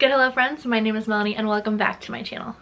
Good hello friends, my name is Melanie and welcome back to my channel.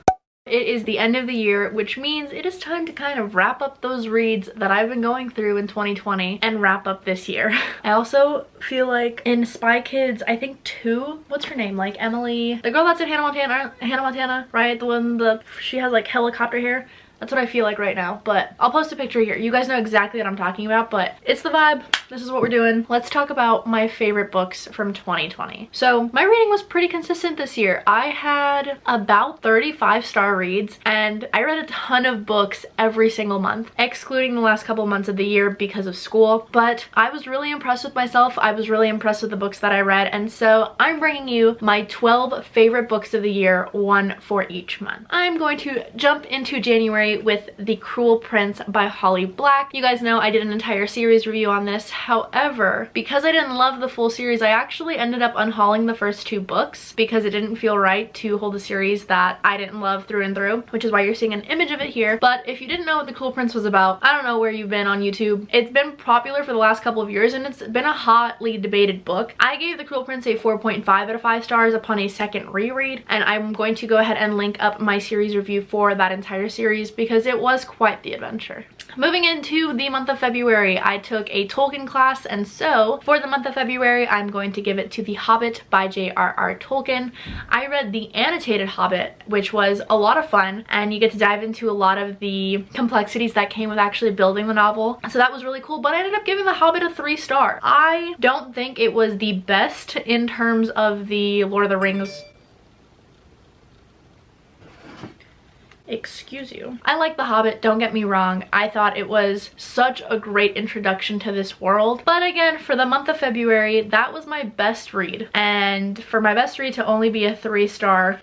It is the end of the year, which means it is time to kind of wrap up those reads that I've been going through in 2020 and wrap up this year. I also feel like in Spy Kids, I think 2, what's her name? Like Emily, the girl that's in Hannah Montana, right? The one, she has like helicopter hair. That's what I feel like right now, but I'll post a picture here. You guys know exactly what I'm talking about, but it's the vibe. This is what we're doing. Let's talk about my favorite books from 2020. So my reading was pretty consistent this year. I had about 35-star reads, and I read a ton of books every single month, excluding the last couple months of the year because of school. But I was really impressed with myself. I was really impressed with the books that I read, and so I'm bringing you my 12 favorite books of the year, one for each month. I'm going to jump into January with The Cruel Prince by Holly Black. You guys know I did an entire series review on this. However, because I didn't love the full series, I actually ended up unhauling the first 2 books because it didn't feel right to hold a series that I didn't love through and through, which is why you're seeing an image of it here. But if you didn't know what The Cruel Prince was about, I don't know where you've been on YouTube. It's been popular for the last couple of years and it's been a hotly debated book. I gave The Cruel Prince a 4.5 out of 5 stars upon a second reread, and I'm going to go ahead and link up my series review for that entire series because it was quite the adventure. Moving into the month of February, I took a Tolkien class, and so for the month of February, I'm going to give it to The Hobbit by J.R.R. Tolkien. I read the annotated Hobbit, which was a lot of fun, and you get to dive into a lot of the complexities that came with actually building the novel. So that was really cool, but I ended up giving The Hobbit a 3-star. I don't think it was the best in terms of the Lord of the Rings. Excuse you. I like The Hobbit, don't get me wrong. I thought it was such a great introduction to this world. But again, for the month of February, that was my best read. And for my best read to only be a 3-star,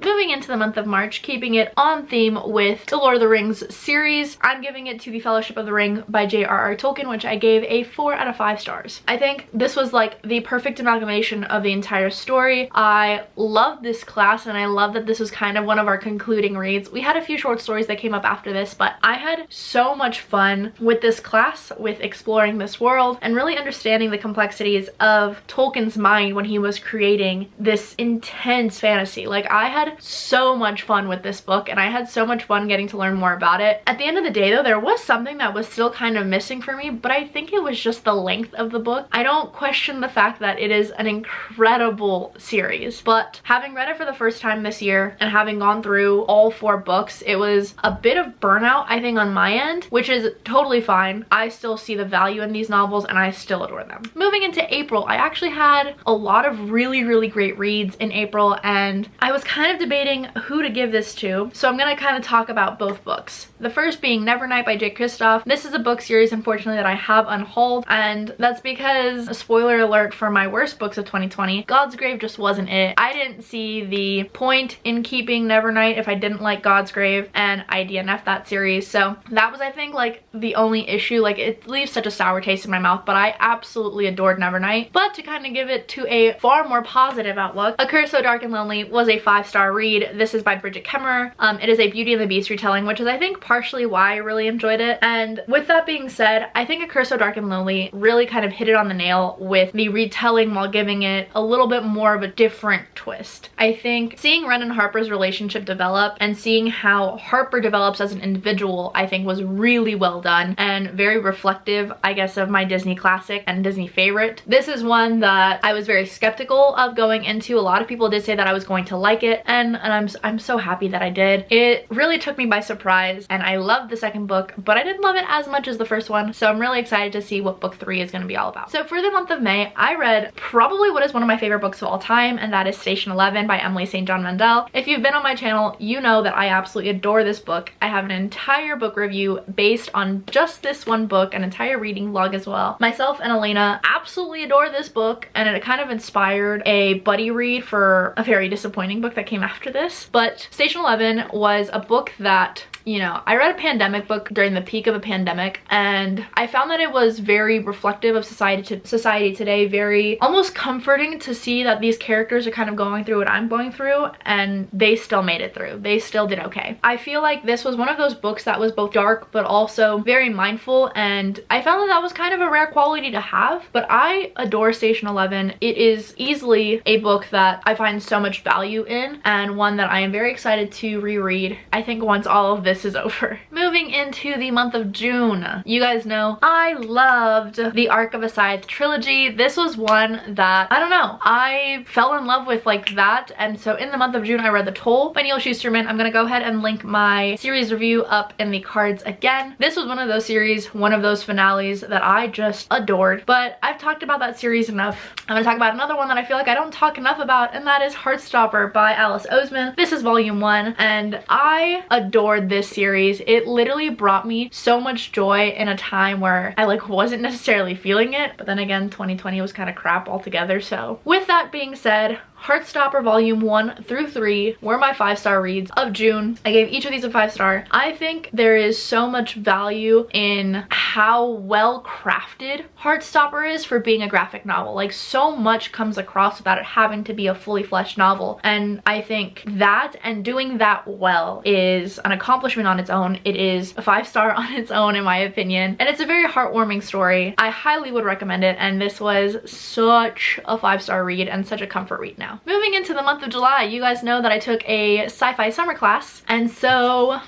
moving into the month of March, keeping it on theme with the Lord of the Rings series, I'm giving it to The Fellowship of the Ring by J.R.R. Tolkien, which I gave a 4 out of 5 stars. I think this was like the perfect amalgamation of the entire story. I love this class, and I love that this was kind of one of our concluding reads. We had a few short stories that came up after this, but I had so much fun with this class, with exploring this world and really understanding the complexities of Tolkien's mind when he was creating this intense fantasy. Like, I had so much fun with this book, and I had so much fun getting to learn more about it. At the end of the day though, there was something that was still kind of missing for me, but I think it was just the length of the book. I don't question the fact that it is an incredible series, but having read it for the first time this year and having gone through all 4 books, it was a bit of burnout, I think, on my end, which is totally fine. I still see the value in these novels and I still adore them. Moving into April, I actually had a lot of really great reads in April, and I was kind of debating who to give this to, so I'm gonna kind of talk about both books. The first being Nevernight by Jake Kristoff. This is a book series, unfortunately, that I have unhauled, and that's because, spoiler alert for my worst books of 2020, God's Grave just wasn't it. I didn't see the point in keeping Nevernight if I didn't like God's Grave, and I DNF'd that series, so that was, I think, like the only issue. Like, it leaves such a sour taste in my mouth, but I absolutely adored Nevernight. But to kind of give it to a far more positive outlook, A Curse So Dark and Lonely was a 5-star read. This is by Bridget Kemmerer. It is a Beauty and the Beast retelling, which is, I think, partially why I really enjoyed it. And with that being said, I think A Curse So Dark and Lonely really kind of hit it on the nail with the retelling while giving it a little bit more of a different twist. I think seeing Ren and Harper's relationship develop and seeing how Harper develops as an individual, I think, was really well done and very reflective, I guess, of my Disney classic and Disney favorite. This is one that I was very skeptical of going into. A lot of people did say that I was going to like it, and I'm so happy that I did. It really took me by surprise, and I loved the second book, but I didn't love it as much as the first one, so I'm really excited to see what book 3 is going to be all about. So for the month of May, I read probably what is one of my favorite books of all time, and that is Station 11 by Emily St. John Mandel. If you've been on my channel, you know that I absolutely adore this book. I have an entire book review based on just this one book, an entire reading vlog as well. Myself and Elena absolutely adore this book, and it kind of inspired a buddy read for a very disappointing book that came after this. But Station 11 was a book that you know, I read a pandemic book during the peak of a pandemic, and I found that it was very reflective of society today, very almost comforting to see that these characters are kind of going through what I'm going through, and they still made it through. They still did okay. I feel like this was one of those books that was both dark but also very mindful, and I found that that was kind of a rare quality to have. But I adore Station 11. It is easily a book that I find so much value in, and one that I am very excited to reread, I think, once all of this is over. Moving into the month of June, you guys know I loved the Arc of a Scythe trilogy. This was one that, I don't know, I fell in love with like that, and so in the month of June I read The Toll by Neil Shusterman. I'm gonna go ahead and link my series review up in the cards again. This was one of those series, one of those finales that I just adored, but I've talked about that series enough. I'm gonna talk about another one that I feel like I don't talk enough about, and that is Heartstopper by Alice Oseman. This is volume 1, and I adored this series. It literally brought me so much joy in a time where I like wasn't necessarily feeling it, but then again 2020 was kind of crap altogether. So with that being said, Heartstopper volume 1 through 3 were my 5-star reads of June. I gave each of these a 5-star. I think there is so much value in how well crafted Heartstopper is for being a graphic novel. Like, so much comes across without it having to be a fully fleshed novel, and I think that, and doing that well, is an accomplishment on its own. It is a 5-star on its own in my opinion, and it's a very heartwarming story. I highly would recommend it, and this was such a 5-star read and such a comfort read now. Moving into the month of July, you guys know that I took a sci-fi summer class, and so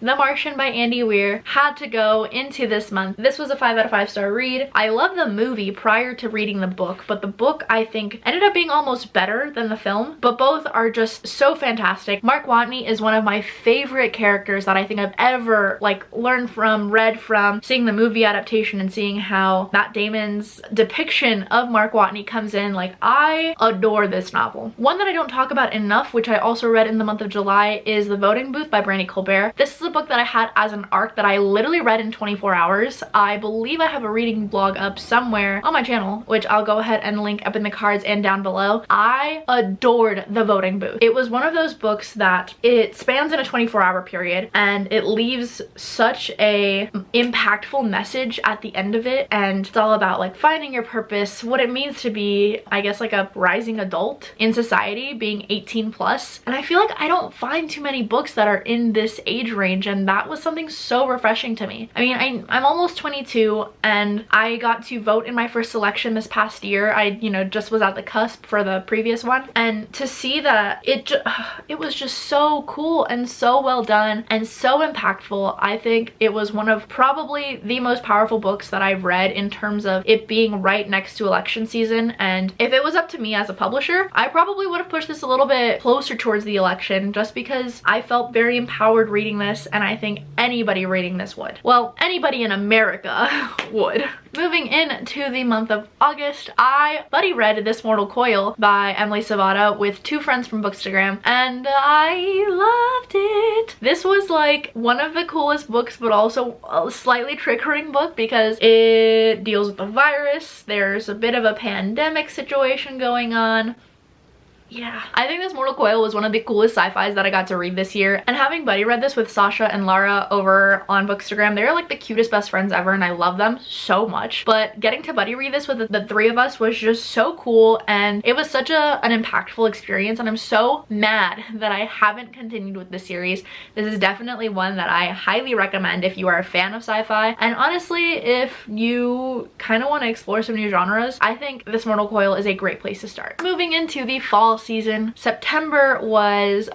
The Martian by Andy Weir had to go into this month. This was a 5 out of 5-star read. I love the movie prior to reading the book, but the book I think ended up being almost better than the film, but both are just so fantastic. Mark Watney is one of my favorite characters that I think I've ever like learned from, read from, seeing the movie adaptation and seeing how Matt Damon's depiction of Mark Watney comes in. Like, I adore this novel. One that I don't talk about enough, which I also read in the month of July, is The Voting Booth by Brandy Colbert. This is a book that I had as an arc that I literally read in 24 hours. I believe I have a reading vlog up somewhere on my channel, which I'll go ahead and link up in the cards and down below. I adored The Voting Booth. It was one of those books that it spans in a 24-hour period, and it leaves such a impactful message at the end of it, and it's all about like finding your purpose, what it means to be, I guess, like a rising adult in society, being 18 plus. And I feel like I don't find too many books that are in this age range, and that was something so refreshing to me. I mean, I'm almost 22, and I got to vote in my first election this past year. I, you know, just was at the cusp for the previous one, and to see that it was just so cool and so well done and so impactful. I think it was one of probably the most powerful books that I've read in terms of it being right next to election season, and if it was up to me as a publisher, I probably would have pushed this a little bit closer towards the election, just because I felt very empowered reading this, and I think anybody reading this would. Well, anybody in America would. Moving into the month of August, I buddy read This Mortal Coil by Emily Savada with 2 friends from Bookstagram, and I loved it. This was like one of the coolest books, but also a slightly triggering book because it deals with the virus. There's a bit of a pandemic situation going on. Yeah, I think This Mortal Coil was one of the coolest sci-fis that I got to read this year, and having buddy read this with Sasha and Lara over on Bookstagram, they're like the cutest best friends ever, and I love them so much. But getting to buddy read this with the 3 of us was just so cool, and it was such an impactful experience, and I'm so mad that I haven't continued with the series. This is definitely one that I highly recommend if you are a fan of sci-fi, and honestly, if you kind of want to explore some new genres, I think This Mortal Coil is a great place to start. Moving into the fall season, September was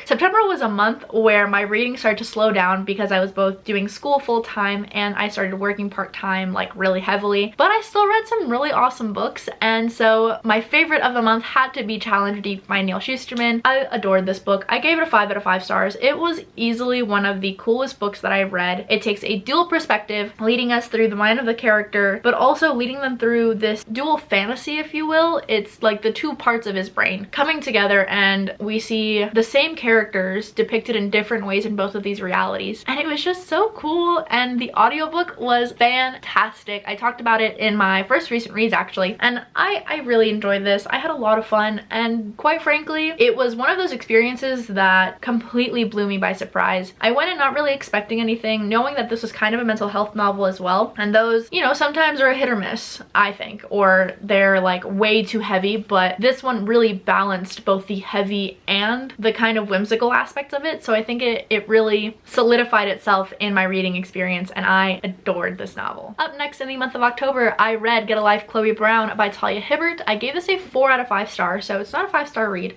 September was a month where my reading started to slow down because I was both doing school full-time and I started working part-time like really heavily, but I still read some really awesome books, and so my favorite of the month had to be Challenge Deep by Neil Shusterman. I adored this book. I gave it a 5 out of 5 stars. It was easily one of the coolest books that I've read. It takes a dual perspective, leading us through the mind of the character, but also leading them through this dual fantasy, if you will. It's like the 2 parts of his brain coming together, and we see the same characters depicted in different ways in both of these realities. And it was just so cool, and the audiobook was fantastic. I talked about it in my first recent reads actually, and I really enjoyed this. I had a lot of fun, and quite frankly, it was one of those experiences that completely blew me by surprise. I went in not really expecting anything, knowing that this was kind of a mental health novel as well, and those, you know, sometimes are a hit or miss, I think, or they're like way too heavy, but this one really balanced both the heavy and the kind of whimsical aspects of it, so I think it really solidified itself in my reading experience, and I adored this novel. Up next in the month of October, I read Get a Life, Chloe Brown by Talia Hibbert. I gave this a 4 out of 5 stars, so it's not a 5-star read,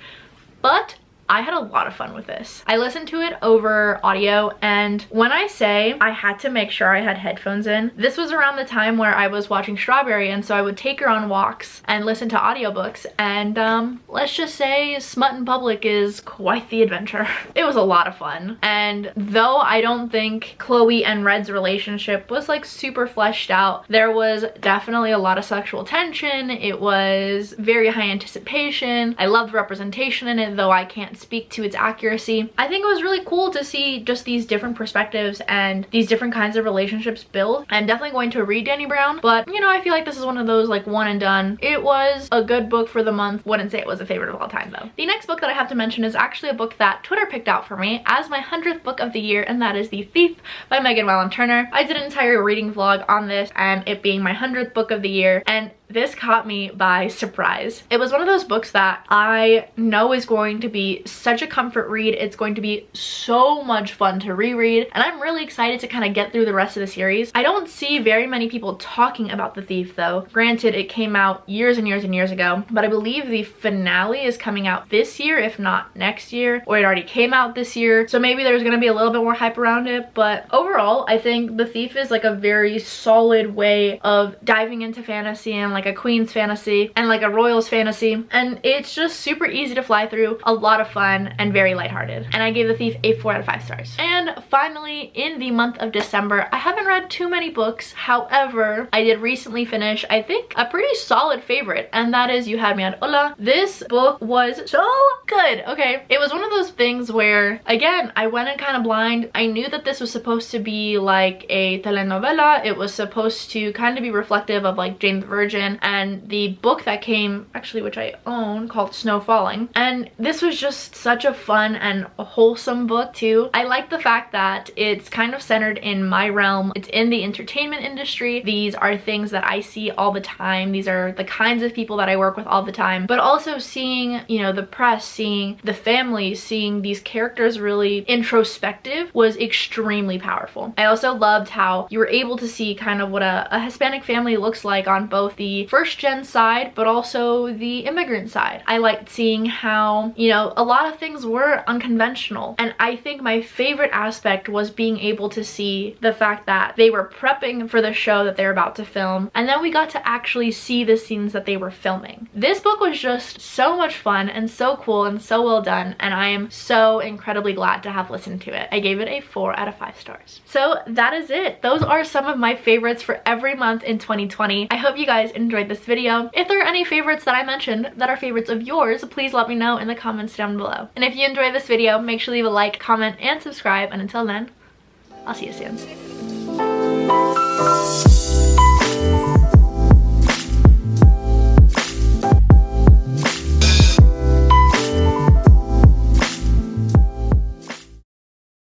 but I had a lot of fun with this. I listened to it over audio, and when I say I had to make sure I had headphones in, this was around the time where I was watching Strawberry, and so I would take her on walks and listen to audiobooks, and let's just say smut in public is quite the adventure. It was a lot of fun, and though I don't think Chloe and Red's relationship was like super fleshed out, there was definitely a lot of sexual tension. It was very high anticipation. I loved representation in it, though I can't speak to its accuracy. I think it was really cool to see just these different perspectives and these different kinds of relationships build. I'm definitely going to read Dani Brown, but you know, I feel like this is one of those like one and done. It was a good book for the month. Wouldn't say it was a favorite of all time though. The next book that I have to mention is actually a book that Twitter picked out for me as my 100th book of the year, and that is The Thief by Megan Wallen Turner. I did an entire reading vlog on this, and it being my 100th book of the year, and this caught me by surprise. It was one of those books that I know is going to be such a comfort read. It's going to be so much fun to reread, and I'm really excited to kind of get through the rest of the series. I don't see very many people talking about The Thief though. Granted, it came out years and years and years ago, but I believe the finale is coming out this year, if not next year, or it already came out this year, so maybe there's gonna be a little bit more hype around it. But overall, I think The Thief is like a very solid way of diving into fantasy, and like a queen's fantasy and like a royal's fantasy, and it's just super easy to fly through, a lot of fun, and very lighthearted. And I gave The Thief a 4 out of 5 stars. And finally, in the month of December, I haven't read too many books. However, I did recently finish, I think, a pretty solid favorite, and that is You Had Me at Hola. This book was so good. Okay, it was one of those things where, again, I went in kind of blind. I knew that this was supposed to be like a telenovela. It was supposed to kind of be reflective of like Jane the Virgin and the book that came, actually, which I own, called Snow Falling. And this was just such a fun and a wholesome book too. I like the fact that it's kind of centered in my realm. It's in the entertainment industry. These are things that I see all the time. These are the kinds of people that I work with all the time. But also seeing, you know, the press, seeing the family, seeing these characters really introspective was extremely powerful. I also loved how you were able to see kind of what a Hispanic family looks like on both the first gen side, but also the immigrant side. I liked seeing how, you know, a lot of things were unconventional, and I think my favorite aspect was being able to see the fact that they were prepping for the show that they're about to film, and then we got to actually see the scenes that they were filming. This book was just so much fun and so cool and so well done, and I am so incredibly glad to have listened to it. I gave it a 4 out of 5 stars. So that is it. Those are some of my favorites for every month in 2020. I hope you guys enjoyed this video. If there are any favorites that I mentioned that are favorites of yours, please let me know in the comments down below. And if you enjoyed this video, make sure to leave a like, comment, and subscribe. And until then, I'll see you soon.